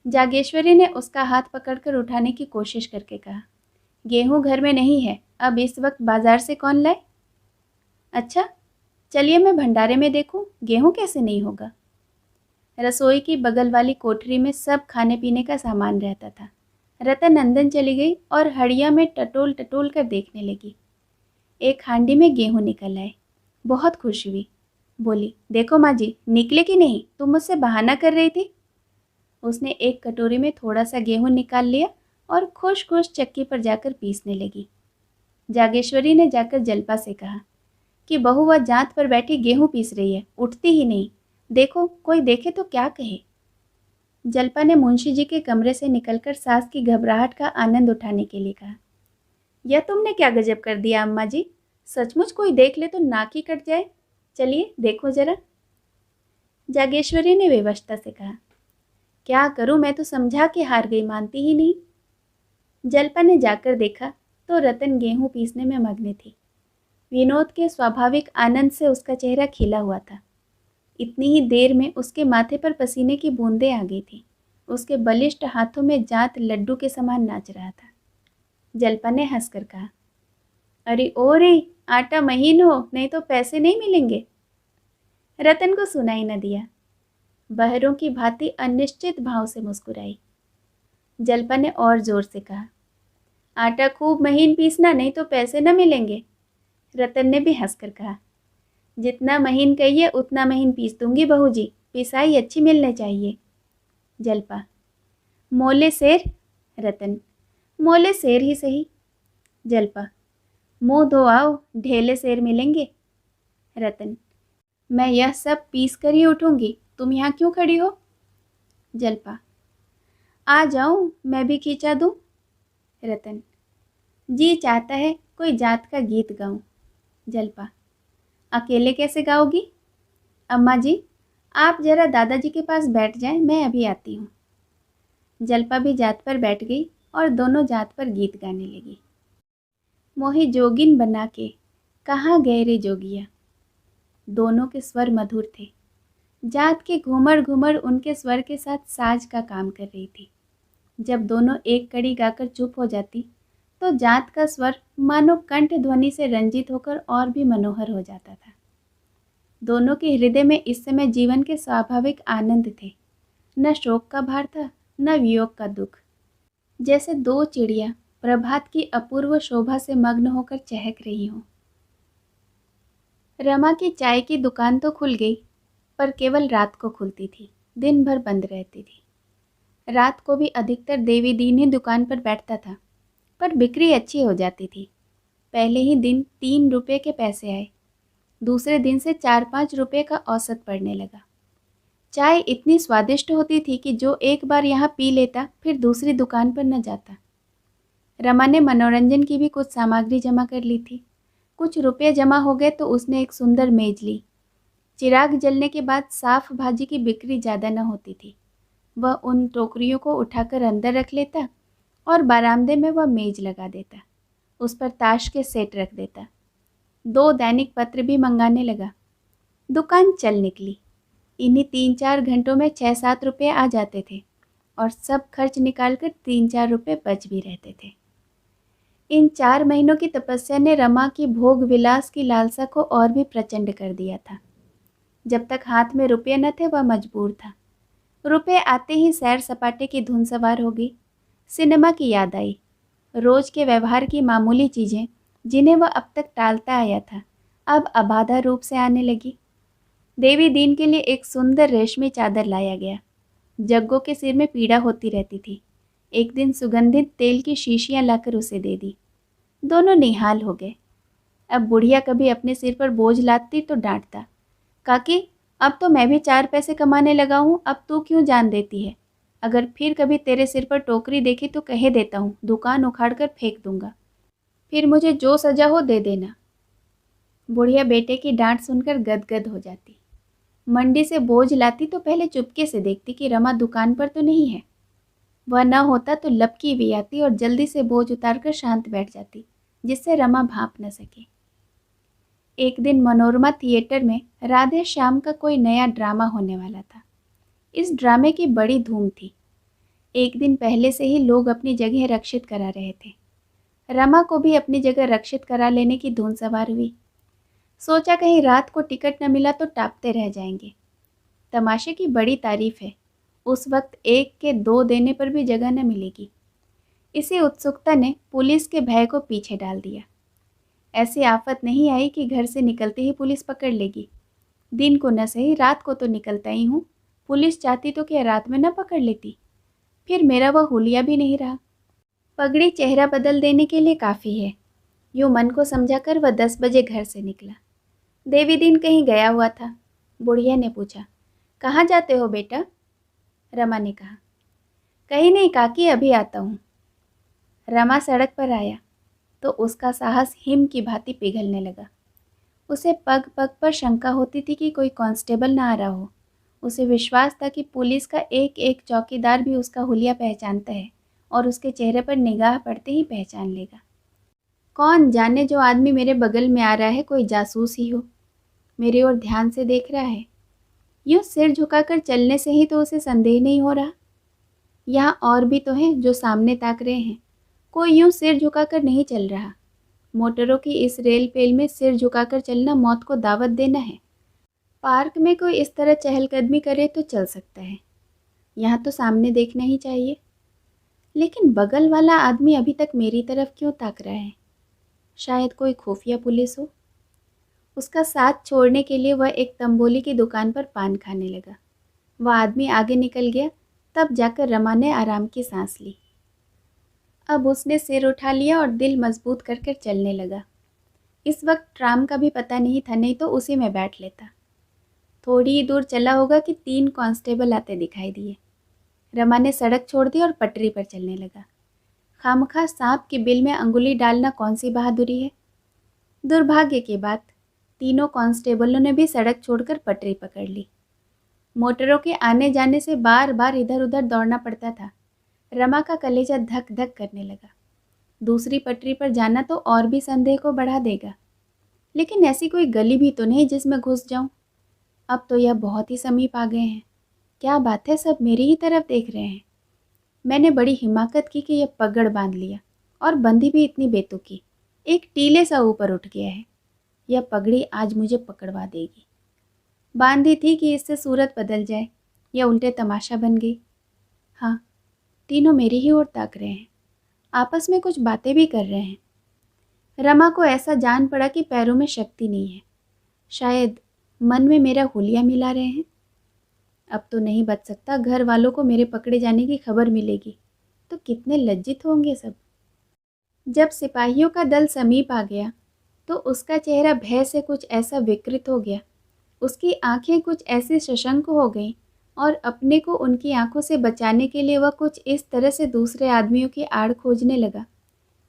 जागेश्वरी ने उसका हाथ पकड़कर उठाने की कोशिश करके कहा, गेहूं घर में नहीं है, अब इस वक्त बाजार से कौन लाए? अच्छा, चलिए मैं भंडारे में देखूं, गेहूं कैसे नहीं होगा। रसोई की बगल वाली कोठरी में सब खाने पीने का सामान रहता था। रतन अंदर चली गई और हड़िया में टटोल टटोल कर देखने लगी। एक हांडी में गेहूं निकल आए। बहुत खुश हुई। बोली, देखो माँ जी, निकले कि नहीं, तुम मुझसे बहाना कर रही थी। उसने एक कटोरी में थोड़ा सा गेहूं निकाल लिया और खुश खुश चक्की पर जाकर पीसने लगी। जागेश्वरी ने जाकर जल्पा से कहा कि बहू वह जांत पर बैठी गेहूं पीस रही है, उठती ही नहीं, देखो कोई देखे तो क्या कहे। जल्पा ने मुंशी जी के कमरे से निकलकर सास की घबराहट का आनंद उठाने के लिए कहा, यह तुमने क्या गजब कर दिया अम्मा जी, सचमुच कोई देख ले तो नाक ही कट जाए, चलिए देखो जरा। जागेश्वरी ने बेवशता से कहा, क्या करूं, मैं तो समझा के हार गई, मानती ही नहीं। जल्पा ने जाकर देखा तो रतन गेहूं पीसने में मग्न थी। विनोद के स्वाभाविक आनंद से उसका चेहरा खिला हुआ था। इतनी ही देर में उसके माथे पर पसीने की बूंदें आ गई थी। उसके बलिष्ठ हाथों में जांत लड्डू के समान नाच रहा था। जल्पा ने हंसकर कहा, अरे ओ रे, आटा महीन हो, नहीं तो पैसे नहीं मिलेंगे। रतन को सुनाई न दिया। बहरों की भांति अनिश्चित भाव से मुस्कुराई। जल्पा ने और जोर से कहा, आटा खूब महीन पीसना, नहीं तो पैसे न मिलेंगे। रतन ने भी हंसकर कहा, जितना महीन कहिए उतना महीन पीस दूंगी बहू जी, पिसाई अच्छी मिलने चाहिए। जल्पा, मोले सेर। रतन, मोले सेर ही सही। जल्पा, मुंह धो आओ, ढेले सेर मिलेंगे। रतन, मैं यह सब पीस कर ही उठूंगी, तुम यहाँ क्यों खड़ी हो? जल्पा, आ जाऊं, मैं भी खींचा दूं। रतन, जी चाहता है कोई जात का गीत गाऊं। जल्पा, अकेले कैसे गाओगी? अम्मा जी, आप जरा दादाजी के पास बैठ जाएं, मैं अभी आती हूँ। जल्पा भी जात पर बैठ गई और दोनों जात पर गीत गाने लगी। मोहि जोगिन बना के कहाँ गए रे जोगिया। दोनों के स्वर मधुर थे। जात के घूमर घूमर उनके स्वर के साथ साज का काम कर रही थी। जब दोनों एक कड़ी गाकर चुप हो जाती तो जात का स्वर मानो कंठ ध्वनि से रंजित होकर और भी मनोहर हो जाता था। दोनों के हृदय में इस समय जीवन के स्वाभाविक आनंद थे। न शोक का भार था, न वियोग का दुख। जैसे दो चिड़िया प्रभात की अपूर्व शोभा से मग्न होकर चहक रही हों। रमा की चाय की दुकान तो खुल गई, पर केवल रात को खुलती थी, दिन भर बंद रहती थी। रात को भी अधिकतर देवी दीन ही दुकान पर बैठता था, पर बिक्री अच्छी हो जाती थी। पहले ही दिन 3 रुपये के पैसे आए, दूसरे दिन से 4-5 रुपये का औसत पड़ने लगा। चाय इतनी स्वादिष्ट होती थी कि जो एक बार यहाँ पी लेता फिर दूसरी दुकान पर न जाता। रमा ने मनोरंजन की भी कुछ सामग्री जमा कर ली थी। कुछ रुपये जमा हो गए तो उसने एक सुंदर मेज ली। चिराग जलने के बाद साफ भाजी की बिक्री ज़्यादा न होती थी। वह उन टोकरियों को उठाकर अंदर रख लेता और बरामदे में वह मेज लगा देता। उस पर ताश के सेट रख देता। 2 दैनिक पत्र भी मंगाने लगा। दुकान चल निकली। इन्हीं 3-4 घंटों में 6-7 रुपये आ जाते थे और सब खर्च निकालकर 3-4 रुपये बच भी रहते थे। इन 4 महीनों की तपस्या ने रमा की भोग विलास की लालसा को और भी प्रचंड कर दिया था। जब तक हाथ में रुपये न थे वह मजबूर था। रुपये आते ही सैर सपाटे की धुन सवार हो गई। सिनेमा की याद आई। रोज के व्यवहार की मामूली चीज़ें जिन्हें वह अब तक टालता आया था, अब अबाधा रूप से आने लगी। देवी दीन के लिए एक सुंदर रेशमी चादर लाया गया। जग्गों के सिर में पीड़ा होती रहती थी। एक दिन सुगंधित तेल की शीशियाँ लाकर उसे दे दी। दोनों निहाल हो गए। अब बुढ़िया कभी अपने सिर पर बोझ लादती तो डांटता, काकी अब तो मैं भी 4 पैसे कमाने लगा हूँ, अब तू क्यों जान देती है? अगर फिर कभी तेरे सिर पर टोकरी देखी तो कह देता हूँ, दुकान उखाड़ कर फेंक दूंगा। फिर मुझे जो सजा हो दे देना। बुढ़िया बेटे की डांट सुनकर गदगद हो जाती। मंडी से बोझ लाती तो पहले चुपके से देखती कि रमा दुकान पर तो नहीं है। वह न होता तो लपकी भी आती और जल्दी से बोझ उतारकर शांत बैठ जाती, जिससे रमा भांप न सके। एक दिन मनोरमा थिएटर में राधे श्याम का कोई नया ड्रामा होने वाला था। इस ड्रामे की बड़ी धूम थी। एक दिन पहले से ही लोग अपनी जगह रक्षित करा रहे थे। रमा को भी अपनी जगह रक्षित करा लेने की धुन सवार हुई। सोचा कहीं रात को टिकट न मिला तो टापते रह जाएंगे। तमाशे की बड़ी तारीफ है, उस वक्त एक के दो देने पर भी जगह न मिलेगी। इसी उत्सुकता ने पुलिस के भय को पीछे डाल दिया। ऐसी आफत नहीं आई कि घर से निकलते ही पुलिस पकड़ लेगी। दिन को न सही रात को तो निकलता ही हूँ। पुलिस चाहती तो क्या रात में न पकड़ लेती? फिर मेरा वह हुलिया भी नहीं रहा। पगड़ी चेहरा बदल देने के लिए काफ़ी है। यूँ मन को समझाकर वह 10 बजे घर से निकला। देवी दिन कहीं गया हुआ था। बुढ़िया ने पूछा, कहाँ जाते हो बेटा? रमा ने कहा, कहीं नहीं काकी, अभी आता हूँ। रमा सड़क पर आया तो उसका साहस हिम की भांति पिघलने लगा। उसे पग पग पर शंका होती थी कि कोई कांस्टेबल ना आ रहा हो। उसे विश्वास था कि पुलिस का एक एक चौकीदार भी उसका हुलिया पहचानता है और उसके चेहरे पर निगाह पड़ते ही पहचान लेगा। कौन जाने जो आदमी मेरे बगल में आ रहा है कोई जासूस ही हो, मेरी ओर ध्यान से देख रहा है। यूँ सिर झुकाकर चलने से ही तो उसे संदेह नहीं हो रहा। यहाँ और भी तो हैं जो सामने ताक रहे हैं। कोई यूँ सिर झुकाकर नहीं चल रहा। मोटरों की इस रेल पेल में सिर झुकाकर चलना मौत को दावत देना है। पार्क में कोई इस तरह चहलकदमी करे तो चल सकता है, यहाँ तो सामने देखना ही चाहिए। लेकिन बगल वाला आदमी अभी तक मेरी तरफ क्यों ताक रहा है? शायद कोई खुफिया पुलिस हो। उसका साथ छोड़ने के लिए वह एक तंबोली की दुकान पर पान खाने लगा। वह आदमी आगे निकल गया, तब जाकर रमा ने आराम की सांस ली। अब उसने सिर उठा लिया और दिल मजबूत कर कर चलने लगा। इस वक्त ट्राम का भी पता नहीं था, नहीं तो उसी में बैठ लेता। थोड़ी ही दूर चला होगा कि 3 कांस्टेबल आते दिखाई दिए। रमा ने सड़क छोड़ दी और पटरी पर चलने लगा। खामखा सांप की बिल में अंगुली डालना कौन सी बहादुरी है? दुर्भाग्य की बात, तीनों कांस्टेबलों ने भी सड़क छोड़कर पटरी पकड़ ली। मोटरों के आने जाने से बार बार इधर उधर दौड़ना पड़ता था। रमा का कलेजा धक धक करने लगा। दूसरी पटरी पर जाना तो और भी संदेह को बढ़ा देगा। लेकिन ऐसी कोई गली भी तो नहीं जिसमें घुस जाऊं। अब तो यह बहुत ही समीप आ गए हैं। क्या बात है, सब मेरी ही तरफ देख रहे हैं। मैंने बड़ी हिमाकत की कि यह पगड़ बांध लिया, और बंधी भी इतनी बेतुकी, एक टीले सा ऊपर उठ गया है। यह पगड़ी आज मुझे पकड़वा देगी। बांधी थी कि इससे सूरत बदल जाए, या उल्टे तमाशा बन गई। हाँ, तीनों मेरी ही ओर ताक रहे हैं, आपस में कुछ बातें भी कर रहे हैं। रमा को ऐसा जान पड़ा कि पैरों में शक्ति नहीं है। शायद मन में मेरा हुलिया मिला रहे हैं। अब तो नहीं बच सकता। घर वालों को मेरे पकड़े जाने की खबर मिलेगी तो कितने लज्जित होंगे सब। जब सिपाहियों का दल समीप आ गया तो उसका चेहरा भय से कुछ ऐसा विकृत हो गया, उसकी आंखें कुछ ऐसी सशंक हो गईं और अपने को उनकी आंखों से बचाने के लिए वह कुछ इस तरह से दूसरे आदमियों की आड़ खोजने लगा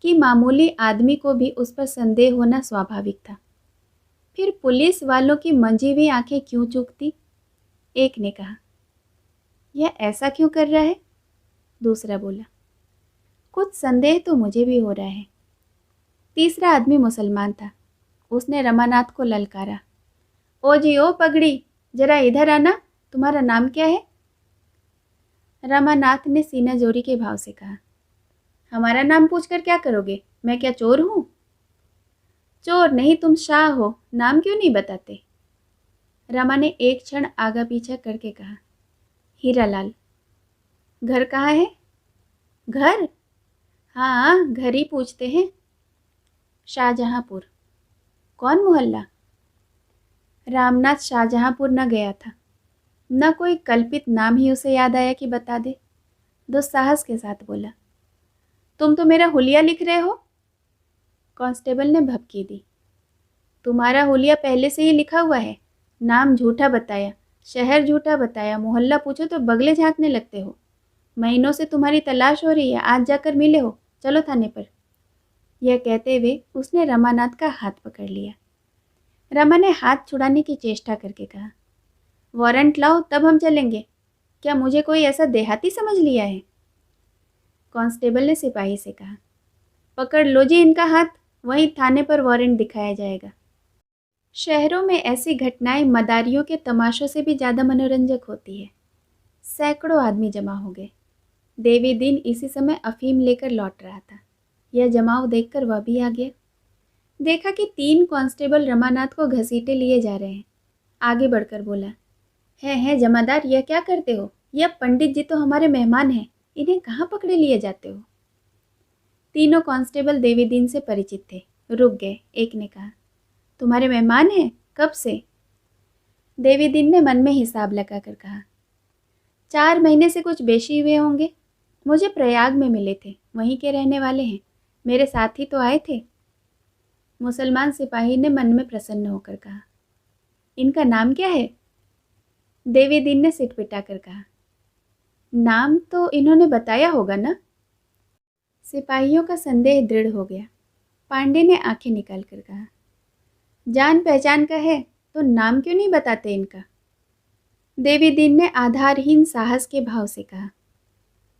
कि मामूली आदमी को भी उस पर संदेह होना स्वाभाविक था। फिर पुलिस वालों की मंजी हुई आंखें क्यों चूकती? एक ने कहा, यह ऐसा क्यों कर रहा है? दूसरा बोला, कुछ संदेह तो मुझे भी हो रहा है। तीसरा आदमी मुसलमान था। उसने रमानाथ को ललकारा, ओ जी ओ पगड़ी, जरा इधर आना, तुम्हारा नाम क्या है? रमानाथ ने सीना जोरी के भाव से कहा, हमारा नाम पूछकर क्या करोगे? मैं क्या चोर हूँ? चोर नहीं, तुम शाह हो, नाम क्यों नहीं बताते? रमा ने एक क्षण आगा पीछा करके कहा, हीरालाल। घर कहाँ है? घर? हाँ, घर ही पूछते हैं। शाहजहांपुर। कौन मोहल्ला? रामनाथ शाहजहांपुर न गया था, न कोई कल्पित नाम ही उसे याद आया कि बता दे। दुस्साहस के साथ बोला, तुम तो मेरा हुलिया लिख रहे हो। कांस्टेबल ने भभकी दी, तुम्हारा हुलिया पहले से ही लिखा हुआ है। नाम झूठा बताया, शहर झूठा बताया, मोहल्ला पूछो तो बगले झांकने लगते हो। महीनों से तुम्हारी तलाश हो रही है, आज जाकर मिले हो, चलो थाने पर। यह कहते हुए उसने रमानाथ का हाथ पकड़ लिया। रमा ने हाथ छुड़ाने की चेष्टा करके कहा, वारंट लाओ तब हम चलेंगे। क्या मुझे कोई ऐसा देहाती समझ लिया है? कांस्टेबल ने सिपाही से कहा, पकड़ लो जी इनका हाथ, वहीं थाने पर वारंट दिखाया जाएगा। शहरों में ऐसी घटनाएं मदारियों के तमाशों से भी ज़्यादा मनोरंजक होती है। सैकड़ों आदमी जमा हो गए। देवी दीन इसी समय अफीम लेकर लौट रहा था। यह जमाव देखकर वह भी आ गया। देखा कि 3 कांस्टेबल रमानाथ को घसीटे लिए जा रहे हैं। आगे बढ़कर बोला, है जमादार, यह क्या करते हो? यह पंडित जी तो हमारे मेहमान हैं, इन्हें कहाँ पकड़े लिए जाते हो? तीनों कांस्टेबल देवी दीन से परिचित थे, रुक गए। एक ने कहा, तुम्हारे मेहमान हैं? कब से? देवी दीन ने मन में हिसाब लगाकर कहा, 4 महीने से कुछ बेशी हुए होंगे। मुझे प्रयाग में मिले थे, वहीं के रहने वाले हैं, मेरे साथ ही तो आए थे। मुसलमान सिपाही ने मन में प्रसन्न होकर कहा, इनका नाम क्या है? देवी दीन ने सिट पिटाकर कहा, नाम तो इन्होंने बताया होगा ना? सिपाहियों का संदेह दृढ़ हो गया। पांडे ने आंखें निकाल कर कहा, जान पहचान का है तो नाम क्यों नहीं बताते इनका? देवी दीन ने आधारहीन साहस के भाव से कहा,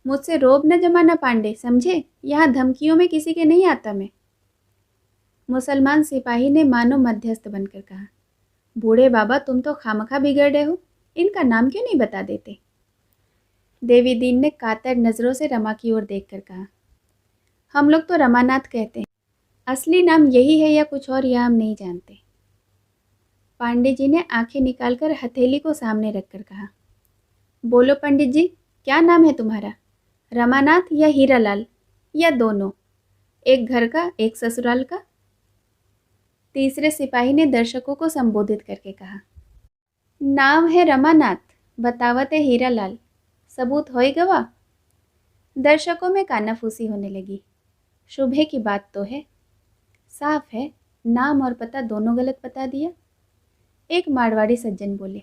मुझसे रोब न जमाना पांडे, समझे? यहाँ धमकियों में किसी के नहीं आता मैं। मुसलमान सिपाही ने मानो मध्यस्थ बनकर कहा, बूढ़े बाबा, तुम तो खामखा बिगड़ रहे हो, इनका नाम क्यों नहीं बता देते? देवी दीन ने कातर नज़रों से रमा की ओर देखकर कहा, हम लोग तो रमानाथ कहते हैं, असली नाम यही है या कुछ और, यह हम नहीं जानते। पांडे जी ने आंखें निकालकर हथेली को सामने रखकर कहा, बोलो पंडित जी, क्या नाम है तुम्हारा? रमानाथ या हीरालाल, या दोनों? एक घर का, एक ससुराल का? तीसरे सिपाही ने दर्शकों को संबोधित करके कहा, नाम है रमानाथ, बतावत है हीरालाल, सबूत होए गवा? दर्शकों में कानाफूसी होने लगी। शुभे की बात तो है, साफ है, नाम और पता दोनों गलत बता दिया। एक मारवाड़ी सज्जन बोले,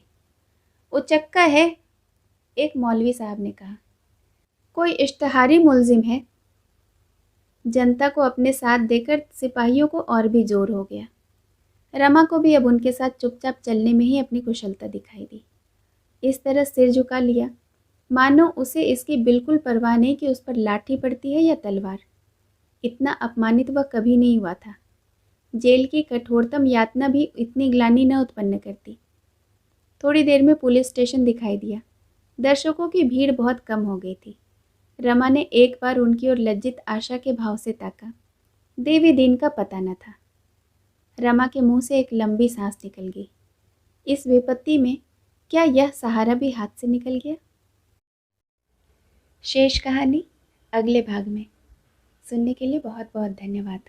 उचक्का है। एक मौलवी साहब ने कहा, कोई इश्तहारी मुलजिम है। जनता को अपने साथ देकर सिपाहियों को और भी जोर हो गया। रमा को भी अब उनके साथ चुपचाप चलने में ही अपनी कुशलता दिखाई दी। इस तरह सिर झुका लिया, मानो उसे इसकी बिल्कुल परवाह नहीं कि उस पर लाठी पड़ती है या तलवार। इतना अपमानित वह कभी नहीं हुआ था। जेल की कठोरतम यातना भी इतनी ग्लानि न उत्पन्न करती। थोड़ी देर में पुलिस स्टेशन दिखाई दिया। दर्शकों की भीड़ बहुत कम हो गई थी। रमा ने एक बार उनकी ओर लज्जित आशा के भाव से ताका। देवी दीन का पता न था। रमा के मुंह से एक लंबी सांस निकल गई। इस विपत्ति में क्या यह सहारा भी हाथ से निकल गया? शेष कहानी अगले भाग में। सुनने के लिए बहुत बहुत धन्यवाद।